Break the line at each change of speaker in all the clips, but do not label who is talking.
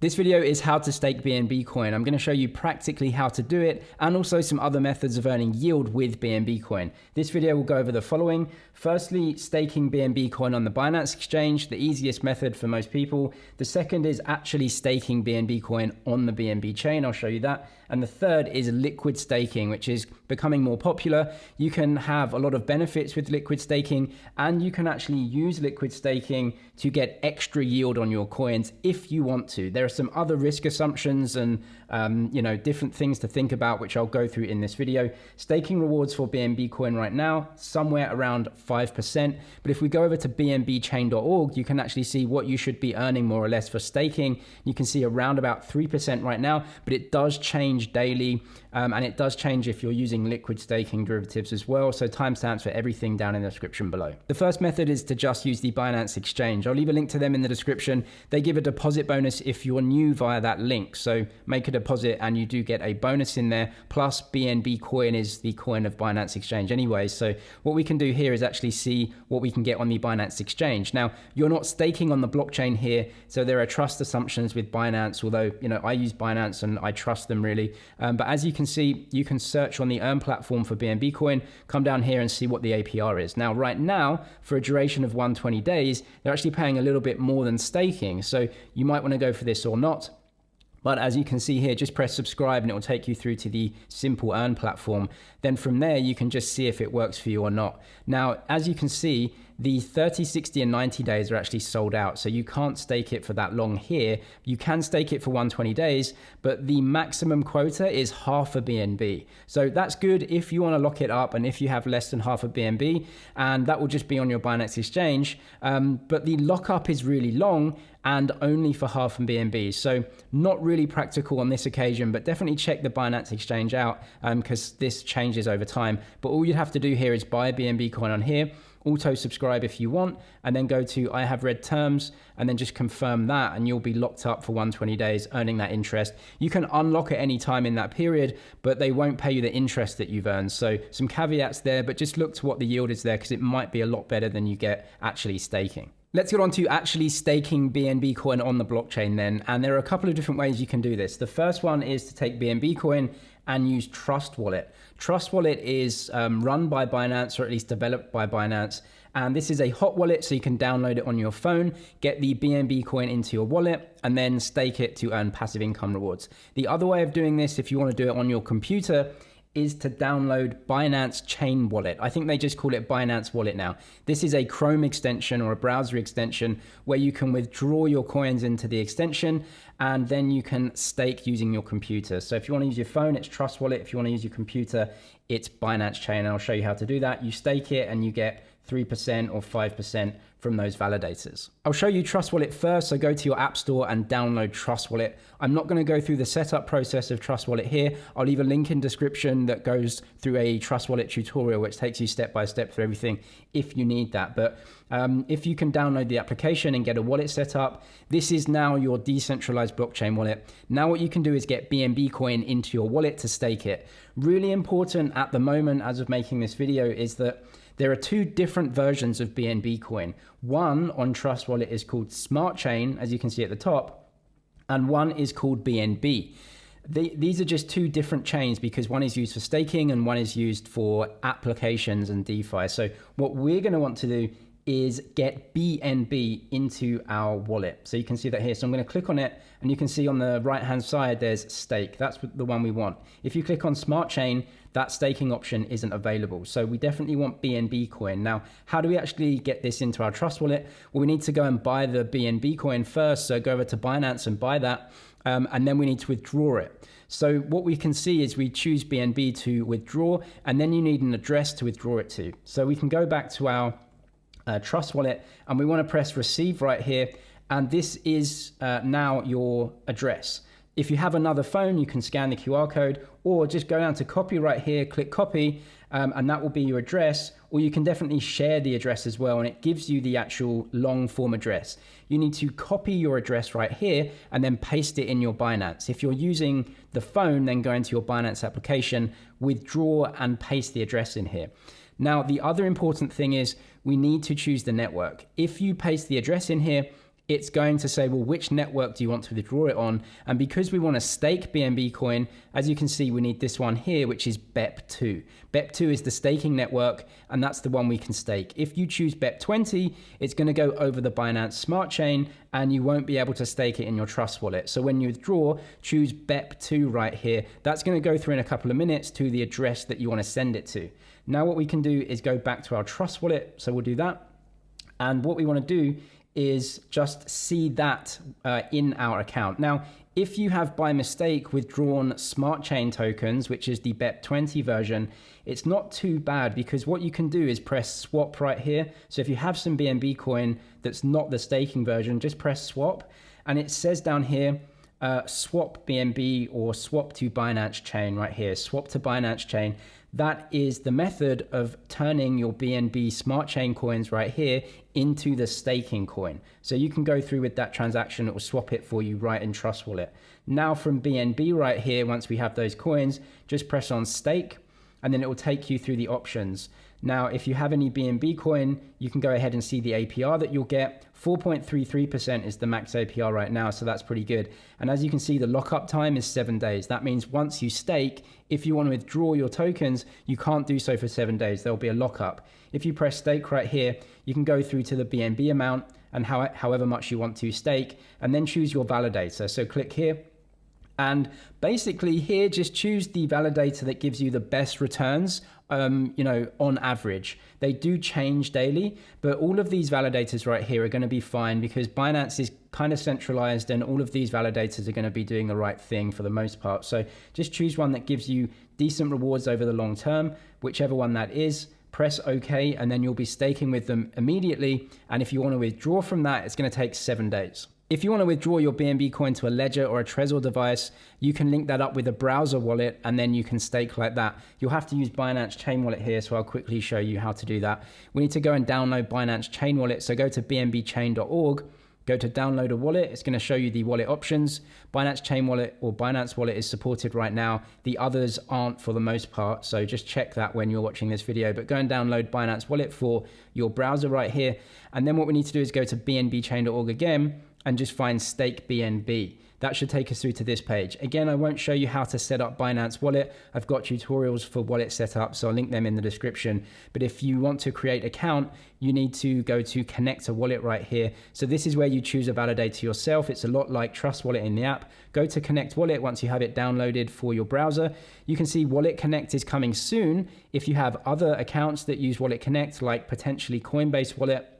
This video is how to stake BNB Coin. I'm going to show you practically how to do it and also some other methods of earning yield with BNB Coin. This video will go over the following. Firstly, staking BNB Coin on the Binance exchange, the easiest method for most people. The second is actually staking BNB Coin on the BNB chain. I'll show you that. And the third is liquid staking, which is becoming more popular. You can have a lot of benefits with liquid staking, and you can actually use liquid staking to get extra yield on your coins if you want to. There are some other risk assumptions and different things to think about, which I'll go through in this video. Staking rewards for BNB Coin right now, somewhere around 5%. But if we go over to bnbchain.org, you can actually see what you should be earning more or less for staking. You can see around about 3% right now, but it does change daily, and it does change if you're using liquid staking derivatives as well. So timestamps for everything down in the description below. The first method is to just use the Binance exchange. I'll leave a link to them in the description. They give a deposit bonus if you're new via that link. So make a deposit and you do get a bonus in there. Plus BNB Coin is the coin of Binance exchange anyway. So what we can do here is actually see what we can get on the Binance exchange. Now, you're not staking on the blockchain here, so there are trust assumptions with Binance, although I use Binance and I trust them really. But as you can see, you can search on the Earn platform for BNB Coin, come down here and see what the APR is. Now, right now, for a duration of 120 days, they're actually paying a little bit more than staking. So you might want to go for this or not. But as you can see here, just press subscribe and it will take you through to the simple Earn platform. Then from there, you can just see if it works for you or not. Now, as you can see, the 30, 60, and 90 days are actually sold out. So you can't stake it for that long here. You can stake it for 120 days, but the maximum quota is half a BNB. So that's good if you want to lock it up and if you have less than half a BNB, and that will just be on your Binance exchange. But the lockup is really long and only for half a BNB. So not really practical on this occasion, but definitely check the Binance exchange out because this changes over time. But all you'd have to do here is buy BNB Coin on here, auto subscribe if you want, and then go to I have read terms and then just confirm that, and you'll be locked up for 120 days earning that interest. You can unlock at any time in that period, but they won't pay you the interest that you've earned. So some caveats there, but just look to what the yield is there because it might be a lot better than you get actually staking. Let's get on to actually staking BNB Coin on the blockchain then. And there are a couple of different ways you can do this. The first one is to take BNB Coin and use Trust Wallet. Trust Wallet is run by Binance, or at least developed by Binance. And this is a hot wallet, so you can download it on your phone, get the BNB Coin into your wallet, and then stake it to earn passive income rewards. The other way of doing this, if you want to do it on your computer, is to download Binance Chain Wallet. I think they just call it Binance Wallet now. This is a Chrome extension or a browser extension where you can withdraw your coins into the extension and then you can stake using your computer. So if you want to use your phone, it's Trust Wallet. If you want to use your computer, it's Binance Chain. And I'll show you how to do that. You stake it and you get 3% or 5% from those validators. I'll show you Trust Wallet first, so go to your app store and download Trust Wallet. I'm not going to go through the setup process of Trust Wallet here. I'll leave a link in description that goes through a Trust Wallet tutorial, which takes you step by step through everything if you need that. But if you can download the application and get a wallet set up, this is now your decentralized blockchain wallet. Now what you can do is get BNB Coin into your wallet to stake it. Really important at the moment as of making this video is that there are two different versions of BNB Coin. One on Trust Wallet is called Smart Chain, as you can see at the top, and one is called BNB. These are just two different chains because one is used for staking and one is used for applications and DeFi. So what we're going to want to do is get BNB into our wallet. So you can see that here. So I'm going to click on it and you can see on the right hand side there's stake. That's the one we want. If you click on Smart Chain, that staking option isn't available. So we definitely want BNB Coin. Now, how do we actually get this into our Trust Wallet? Well, we need to go and buy the BNB Coin first. So go over to Binance and buy that. And then we need to withdraw it. So what we can see is we choose BNB to withdraw, and then you need an address to withdraw it to. So we can go back to our Trust Wallet and we want to press receive right here. And this is now your address. If you have another phone, you can scan the QR code or just go down to copy right here, click copy, and that will be your address. Or you can definitely share the address as well, and it gives you the actual long form address. You need to copy your address right here and then paste it in your Binance. If you're using the phone, then go into your Binance application, withdraw and paste the address in here. Now, the other important thing is we need to choose the network. If you paste the address in here, it's going to say, well, which network do you want to withdraw it on? And because we want to stake BNB coin, as you can see, we need this one here, which is BEP2. BEP2 is the staking network, and that's the one we can stake. If you choose BEP20, it's going to go over the Binance Smart Chain, and you won't be able to stake it in your Trust wallet. So when you withdraw, choose BEP2 right here. That's going to go through in a couple of minutes to the address that you want to send it to. Now what we can do is go back to our Trust wallet. So we'll do that. And what we want to do is just see that in our account. Now, if you have by mistake withdrawn Smart Chain tokens, which is the BEP20 version, it's not too bad, because what you can do is press swap right here. So if you have some BNB coin that's not the staking version, just press swap, and it says down here, swap BNB or swap to Binance Chain right here, swap to Binance Chain. That is the method of turning your BNB Smart Chain coins right here into the staking coin. So you can go through with that transaction, it will swap it for you right in Trust Wallet. Now from BNB right here, once we have those coins, just press on stake, and then it will take you through the options. Now, if you have any BNB coin, you can go ahead and see the APR that you'll get. 4.33% is the max APR right now, so that's pretty good. And as you can see, the lockup time is 7 days. That means once you stake, if you want to withdraw your tokens, you can't do so for 7 days. There'll be a lockup. If you press stake right here, you can go through to the BNB amount and however much you want to stake, and then choose your validator. So click here. And basically here, just choose the validator that gives you the best returns, on average. They do change daily, but all of these validators right here are going to be fine, because Binance is kind of centralized and all of these validators are going to be doing the right thing for the most part. So just choose one that gives you decent rewards over the long term, whichever one that is. Press OK, and then you'll be staking with them immediately. And if you want to withdraw from that, it's going to take 7 days. If you want to withdraw your BNB coin to a ledger or a Trezor device, you can link that up with a browser wallet, and then you can stake like that. You'll have to use Binance Chain Wallet here, so I'll quickly show you how to do that. We need to go and download Binance Chain Wallet. So go to bnbchain.org, go to download a wallet. It's going to show you the wallet options. Binance Chain Wallet or Binance Wallet is supported right now. The others aren't for the most part, so just check that when you're watching this video. But go and download Binance Wallet for your browser right here. And then what we need to do is go to bnbchain.org again, and just find stake BNB. That should take us through to this page. Again, I won't show you how to set up Binance Wallet. I've got tutorials for wallet setup, so I'll link them in the description. But if you want to create an account, you need to go to connect a wallet right here. So this is where you choose a validator yourself. It's a lot like Trust Wallet in the app. Go to connect wallet once you have it downloaded for your browser. You can see Wallet Connect is coming soon. If you have other accounts that use Wallet Connect, like potentially Coinbase Wallet,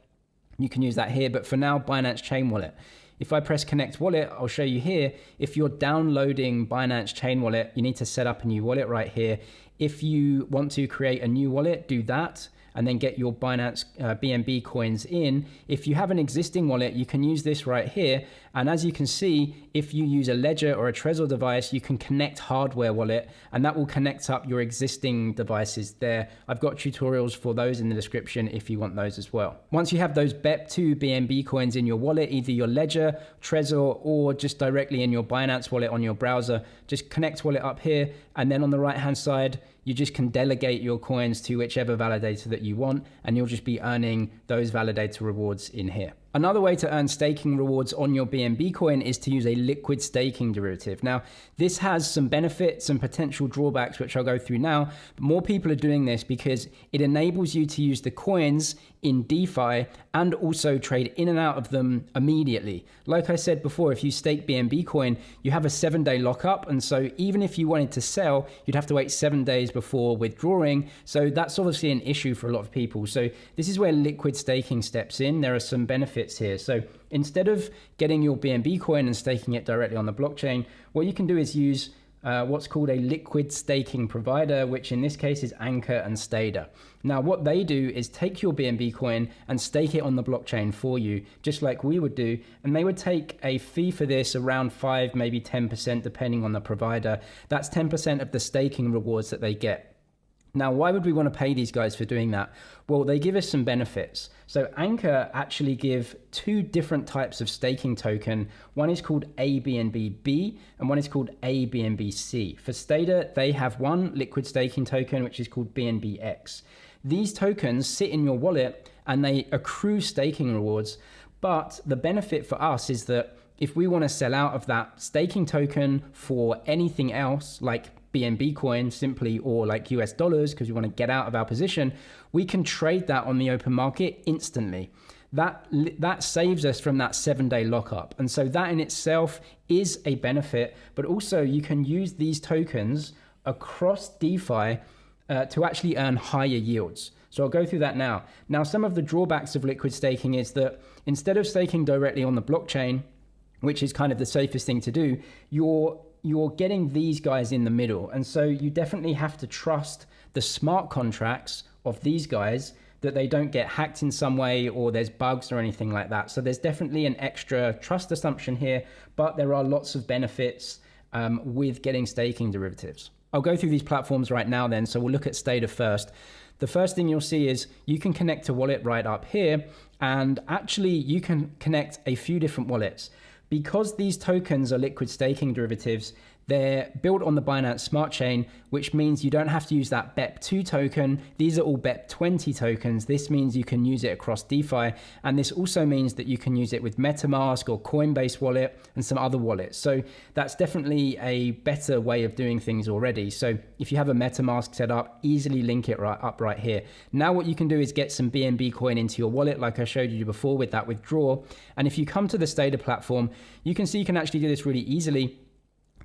you can use that here, but for now, Binance Chain Wallet. If I press Connect Wallet, I'll show you here. If you're downloading Binance Chain Wallet, you need to set up a new wallet right here. If you want to create a new wallet, do that, and then get your Binance BNB coins in. If you have an existing wallet, you can use this right here. And as you can see, if you use a Ledger or a Trezor device, you can connect hardware wallet, and that will connect up your existing devices there. I've got tutorials for those in the description if you want those as well. Once you have those BEP2 BNB coins in your wallet, either your Ledger, Trezor, or just directly in your Binance wallet on your browser, just connect wallet up here, and then on the right hand side, you just can delegate your coins to whichever validator that you want, and you'll just be earning those validator rewards in here. Another way to earn staking rewards on your BNB coin is to use a liquid staking derivative. Now, this has some benefits and potential drawbacks, which I'll go through now. But more people are doing this because it enables you to use the coins in DeFi and also trade in and out of them immediately. Like I said before, if you stake BNB coin, you have a 7-day lockup. And so even if you wanted to sell, you'd have to wait 7 days before withdrawing. So that's obviously an issue for a lot of people. So this is where liquid staking steps in. There are some benefits here. So instead of getting your BNB coin and staking it directly on the blockchain, what you can do is use what's called a liquid staking provider, which in this case is Ankr and Stader. Now, what they do is take your BNB coin and stake it on the blockchain for you, just like we would do. And they would take a fee for this around 5, maybe 10%, depending on the provider. That's 10% of the staking rewards that they get. Now, why would we want to pay these guys for doing that? Well, they give us some benefits. So Ankr actually give 2 different types of staking token. One is called ABNB and one is called ABNBC. For Stader, they have one liquid staking token, which is called BNBX. These tokens sit in your wallet and they accrue staking rewards, But the benefit for us is that if we want to sell out of that staking token for anything else, like BNB Coin simply, or like US dollars, because we want to get out of our position, we can trade that on the open market instantly. That saves us from that 7-day lockup. And so that in itself is a benefit, but also you can use these tokens across DeFi to actually earn higher yields. So I'll go through that now. Now, some of the drawbacks of liquid staking is that instead of staking directly on the blockchain, which is kind of the safest thing to do, you're getting these guys in the middle. And so you definitely have to trust the smart contracts of these guys, that they don't get hacked in some way or there's bugs or anything like that. So there's definitely an extra trust assumption here, but there are lots of benefits with getting staking derivatives. I'll go through these platforms right now then. So we'll look at Stader first. The first thing you'll see is you can connect a wallet right up here, and actually you can connect a few different wallets. Because these tokens are liquid staking derivatives, they're built on the Binance Smart Chain, which means you don't have to use that BEP2 token. These are all BEP20 tokens. This means you can use it across DeFi. And this also means that you can use it with MetaMask or Coinbase wallet and some other wallets. So that's definitely a better way of doing things already. So if you have a MetaMask set up, easily link it right here. Now what you can do is get some BNB coin into your wallet, like I showed you before with that withdrawal. And if you come to the Stader platform, you can see you can actually do this really easily.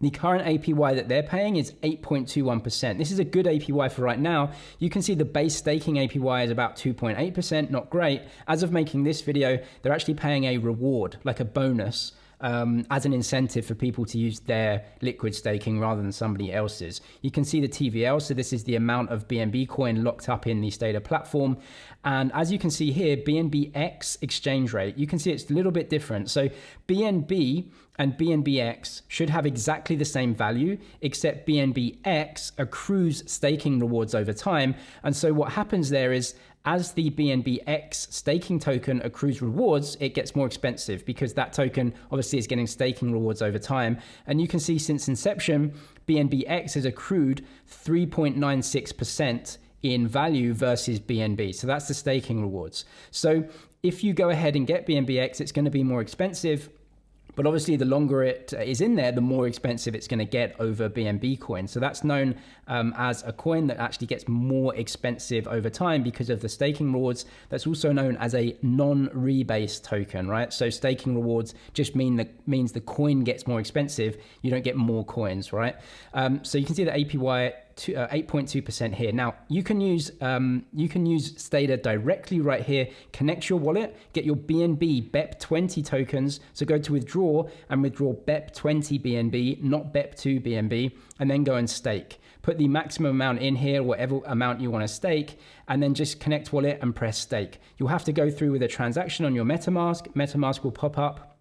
The current APY that they're paying is 8.21%. This is a good APY for right now. You can see the base staking APY is about 2.8%, not great. As of making this video, they're actually paying a reward, like a bonus, as an incentive for people to use their liquid staking rather than somebody else's. You can see the TVL, so this is the amount of BNB coin locked up in the Stader platform. And as you can see here, BNBX exchange rate, you can see it's a little bit different. So BNB and BNBX should have exactly the same value, except BNBX accrues staking rewards over time. And so what happens there is, as the BNBX staking token accrues rewards, it gets more expensive because that token obviously is getting staking rewards over time. And you can see since inception, BNBX has accrued 3.96% in value versus BNB. So that's the staking rewards. So if you go ahead and get BNBX, it's going to be more expensive. But obviously, the longer it is in there, the more expensive it's going to get over BNB coin. So that's known as a coin that actually gets more expensive over time because of the staking rewards. That's also known as a non-rebase token, right? So staking rewards just means the coin gets more expensive. You don't get more coins, right? So you can see the APY 8.2% here. Now you can use Stader directly right here. Connect your wallet, get your BNB BEP20 tokens. So go to withdraw and withdraw BEP20 BNB, not BEP2 BNB, and then go and stake. Put the maximum amount in here, whatever amount you want to stake, and then just connect wallet and press stake. You'll have to go through with a transaction on your MetaMask. MetaMask will pop up.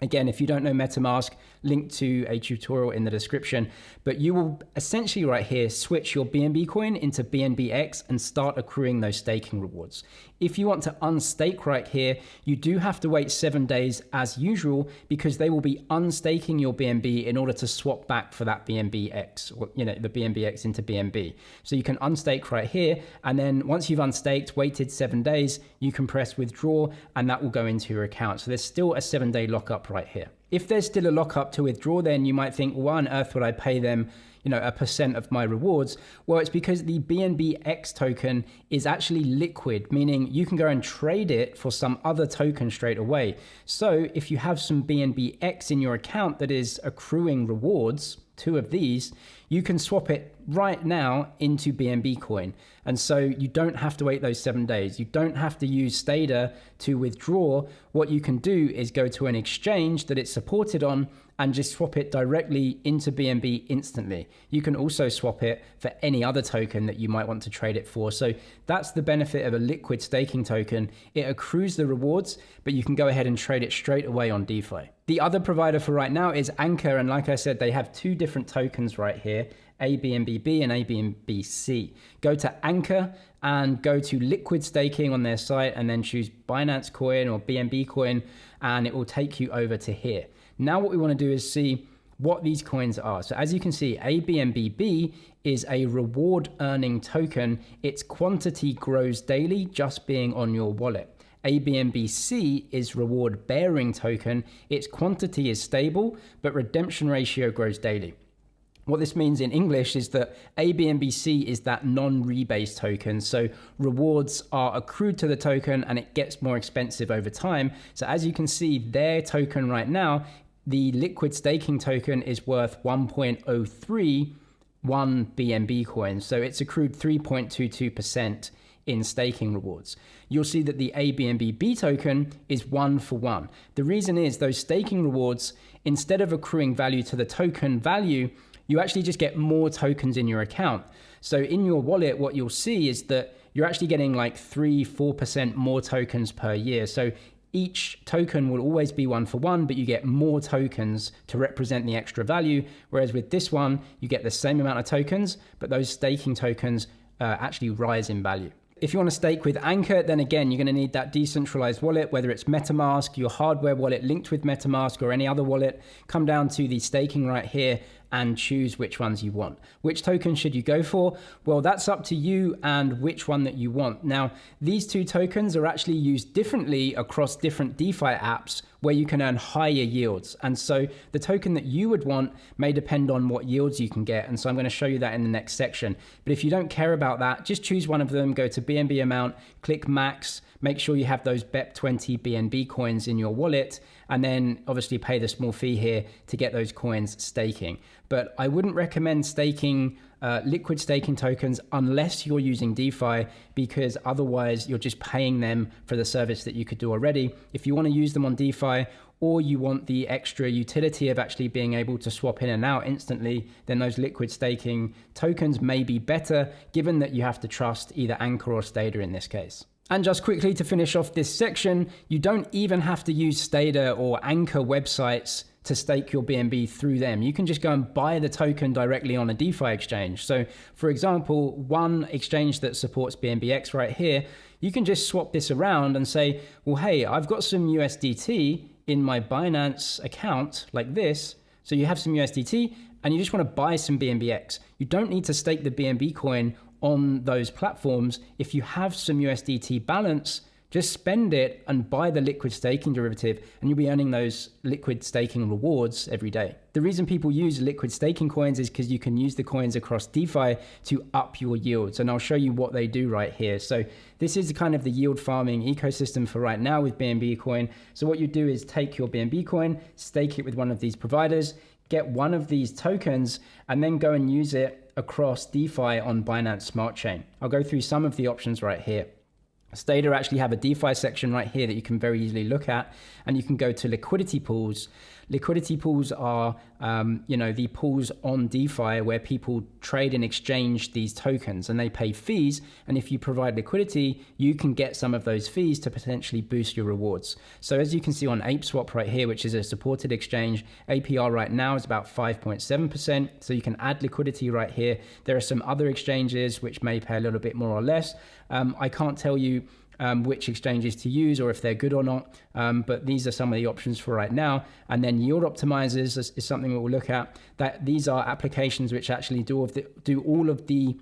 Again, if you don't know MetaMask, link to a tutorial in the description, but you will essentially right here switch your BNB coin into BNBX and start accruing those staking rewards. If you want to unstake right here, you do have to wait 7 days as usual because they will be unstaking your BNB in order to swap back for that BNBX, or the BNBX into BNB. So you can unstake right here, and then once you've unstaked, waited 7 days, you can press withdraw and that will go into your account. So there's still a 7-day lockup right here. If there's still a lockup to withdraw, then you might think, why on earth would I pay them a percent of my rewards? Well, it's because the BNBX token is actually liquid, meaning you can go and trade it for some other token straight away. So if you have some BNBX in your account that is accruing rewards, 2 of these, you can swap it right now into BNB coin. And so you don't have to wait those 7 days. You don't have to use Stader to withdraw. What you can do is go to an exchange that it's supported on and just swap it directly into BNB instantly. You can also swap it for any other token that you might want to trade it for. So that's the benefit of a liquid staking token. It accrues the rewards, but you can go ahead and trade it straight away on DeFi. The other provider for right now is Ankr, and like I said, they have 2 different tokens right here, ABNBB and ABNBC. Go to Ankr and go to liquid staking on their site and then choose Binance Coin or BNB Coin, and it will take you over to here. Now what we want to do is see what these coins are. So as you can see, ABNBB is a reward earning token. Its quantity grows daily just being on your wallet. ABNBC is reward bearing token. Its quantity is stable, but redemption ratio grows daily. What this means in English is that ABNBC is that non-rebase token. So rewards are accrued to the token and it gets more expensive over time. So as you can see, their token right now, the liquid staking token is worth 1.031 BNB coins. So it's accrued 3.22% in staking rewards. You'll see that the ABNB token is 1 for 1. The reason is those staking rewards, instead of accruing value to the token value, you actually just get more tokens in your account. So in your wallet, what you'll see is that you're actually getting like 3-4% more tokens per year. So each token will always be 1 for 1, but you get more tokens to represent the extra value. Whereas with this one, you get the same amount of tokens, but those staking tokens actually rise in value. If you want to stake with Ankr, then again, you're going to need that decentralized wallet, whether it's MetaMask, your hardware wallet linked with MetaMask, or any other wallet. Come down to the staking right here and choose which ones you want. Which token should you go for? Well, that's up to you and which one that you want. Now, these two tokens are actually used differently across different DeFi apps where you can earn higher yields. And so the token that you would want may depend on what yields you can get. And so I'm going to show you that in the next section. But if you don't care about that, just choose one of them, go to BNB amount, click max, make sure you have those BEP20 BNB coins in your wallet, and then obviously pay the small fee here to get those coins staking. But I wouldn't recommend staking liquid staking tokens unless you're using DeFi, because otherwise you're just paying them for the service that you could do already. If you want to use them on DeFi, or you want the extra utility of actually being able to swap in and out instantly, then those liquid staking tokens may be better, given that you have to trust either Ankr or Stader in this case. And just quickly to finish off this section, you don't even have to use Stader or Ankr websites to stake your BNB through them. You can just go and buy the token directly on a DeFi exchange. So for example, one exchange that supports BNBX right here, you can just swap this around and say, well, hey, I've got some USDT in my Binance account like this. So you have some USDT and you just want to buy some BNBX. You don't need to stake the BNB coin on those platforms. If you have some USDT balance, just spend it and buy the liquid staking derivative, and you'll be earning those liquid staking rewards every day. The reason people use liquid staking coins is because you can use the coins across DeFi to up your yields. And I'll show you what they do right here. So this is kind of the yield farming ecosystem for right now with BNB coin. So what you do is take your BNB coin, stake it with one of these providers, get one of these tokens, and then go and use it across DeFi on Binance Smart Chain. I'll go through some of the options right here. Stader actually have a DeFi section right here that you can very easily look at, and you can go to liquidity pools. Liquidity pools are, the pools on DeFi where people trade and exchange these tokens, and they pay fees. And if you provide liquidity, you can get some of those fees to potentially boost your rewards. So as you can see on ApeSwap right here, which is a supported exchange, APR right now is about 5.7%. So you can add liquidity right here. There are some other exchanges which may pay a little bit more or less. I can't tell you which exchanges to use or if they're good or not, but these are some of the options for right now. And then yield optimizers is something that we'll look at. That these are applications which actually do all of the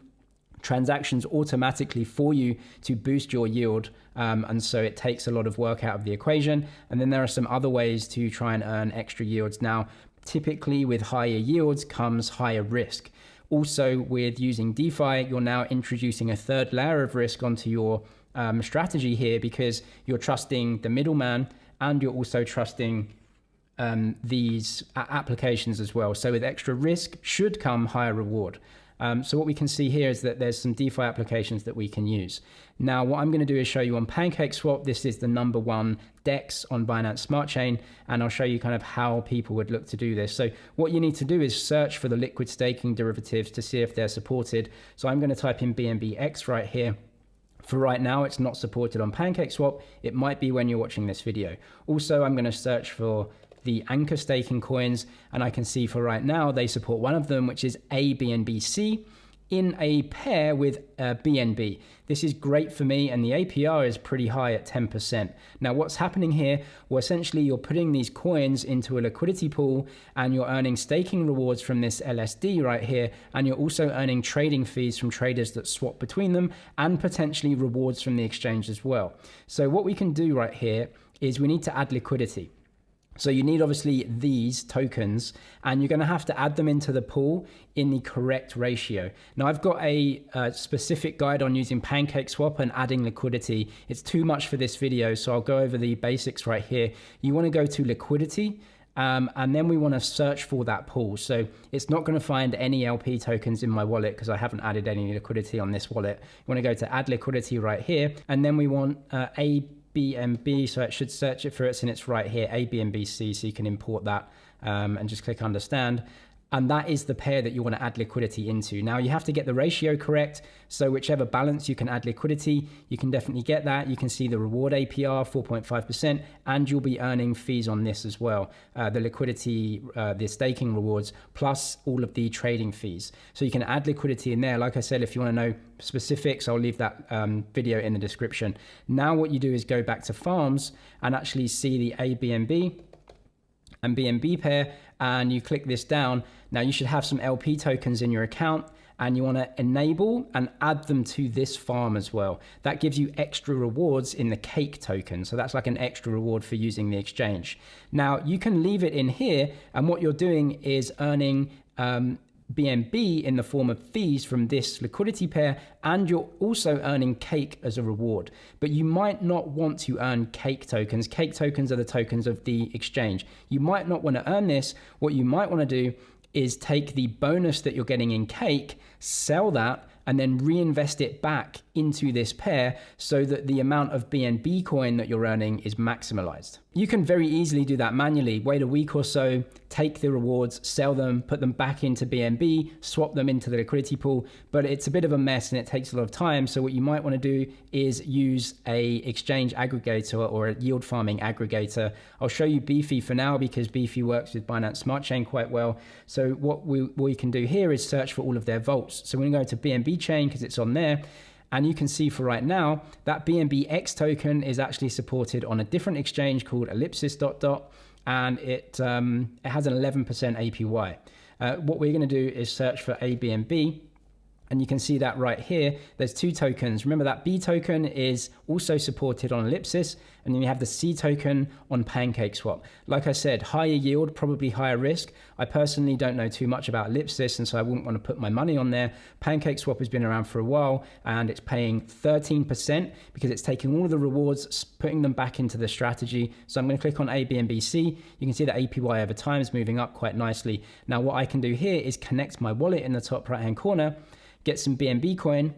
transactions automatically for you to boost your yield, and so it takes a lot of work out of the equation. And then there are some other ways to try and earn extra yields. Now, typically with higher yields comes higher risk. Also, with using DeFi, you're now introducing a third layer of risk onto your strategy here, because you're trusting the middleman and you're also trusting these applications as well. So with extra risk should come higher reward. So what we can see here is that there's some DeFi applications that we can use. Now, what I'm going to do is show you on PancakeSwap. This is the #1 DEX on Binance Smart Chain, and I'll show you kind of how people would look to do this. So what you need to do is search for the liquid staking derivatives to see if they're supported. So I'm going to type in BNBX right here. For right now, it's not supported on PancakeSwap. It might be when you're watching this video. Also, I'm going to search for the Ankr staking coins, and I can see for right now they support one of them, which is ABNBC. in a pair with BNB. This is great for me, and the APR is pretty high at 10%. Now what's happening here, well, essentially you're putting these coins into a liquidity pool and you're earning staking rewards from this LSD right here, and you're also earning trading fees from traders that swap between them, and potentially rewards from the exchange as well. So what we can do right here is we need to add liquidity. So you need obviously these tokens, and you're going to have to add them into the pool in the correct ratio. Now I've got a specific guide on using PancakeSwap and adding liquidity. It's too much for this video, so I'll go over the basics right here. You want to go to liquidity, and then we want to search for that pool. So it's not going to find any LP tokens in my wallet because I haven't added any liquidity on this wallet. You want to go to add liquidity right here, and then we want BNB, so it should search it for it, and it's right here, ABNBC, so you can import that and just click understand. And that is the pair that you want to add liquidity into. Now you have to get the ratio correct, so whichever balance you can add liquidity, you can definitely get that. You can see the reward APR 4.5%, and you'll be earning fees on this as well. The liquidity, the staking rewards, plus all of the trading fees. So you can add liquidity in there. Like I said, if you want to know specifics, I'll leave that video in the description. Now what you do is go back to farms and actually see the ABNB and BNB pair, and you click this down. Now you should have some LP tokens in your account, and you want to enable and add them to this farm as well. That gives you extra rewards in the cake token. So that's like an extra reward for using the exchange. Now you can leave it in here, and what you're doing is earning BNB in the form of fees from this liquidity pair, and you're also earning cake as a reward. But you might not want to earn cake tokens. Cake tokens are the tokens of the exchange. You might not want to earn this. What you might want to do is take the bonus that you're getting in cake, sell that, and then reinvest it back into this pair so that the amount of BNB coin that you're earning is maximalized. You can very easily do that manually. Wait a week or so, take the rewards, sell them, put them back into BNB, swap them into the liquidity pool, but it's a bit of a mess and it takes a lot of time. So what you might want to do is use a exchange aggregator or a yield farming aggregator. I'll show you Beefy for now because Beefy works with Binance Smart Chain quite well. So what we can do here is search for all of their vaults. So we're going to go to BNB chain because it's on there. And you can see for right now that BNBX token is actually supported on a different exchange called Ellipsis ... and it has an 11% APY. What we're going to do is search for ABNB, and you can see that right here. There's two tokens. Remember that B token is also supported on Ellipsis, and then you have the C token on PancakeSwap. Like I said, higher yield, probably higher risk. I personally don't know too much about Ellipsis, and so I wouldn't want to put my money on there. PancakeSwap has been around for a while, and it's paying 13% because it's taking all of the rewards, putting them back into the strategy. So I'm going to click on ABNBC. You can see the APY over time is moving up quite nicely. Now what I can do here is connect my wallet in the top right-hand corner, get some BNB coin,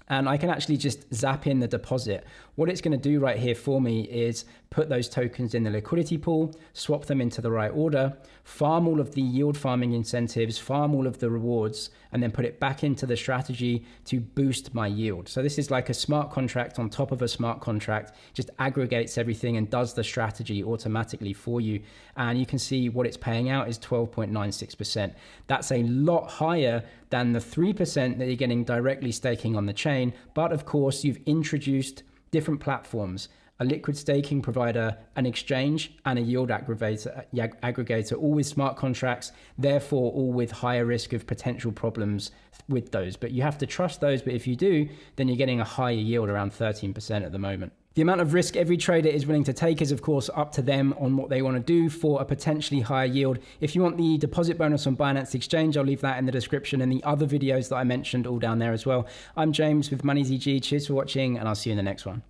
and I can actually just zap in the deposit. What it's going to do right here for me is put those tokens in the liquidity pool, swap them into the right order, farm all of the yield farming incentives, farm all of the rewards, and then put it back into the strategy to boost my yield. So this is like a smart contract on top of a smart contract, just aggregates everything and does the strategy automatically for you. And you can see what it's paying out is 12.96%. That's a lot higher than the 3% that you're getting directly staking on the chain. But of course, you've introduced different platforms, a liquid staking provider, an exchange, and a yield aggregator, all with smart contracts, therefore all with higher risk of potential problems with those. But you have to trust those, but if you do, then you're getting a higher yield, around 13% at the moment. The amount of risk every trader is willing to take is of course up to them on what they want to do for a potentially higher yield. If you want the deposit bonus on Binance Exchange, I'll leave that in the description, and the other videos that I mentioned all down there as well. I'm James with MoneyZG. Cheers for watching, and I'll see you in the next one.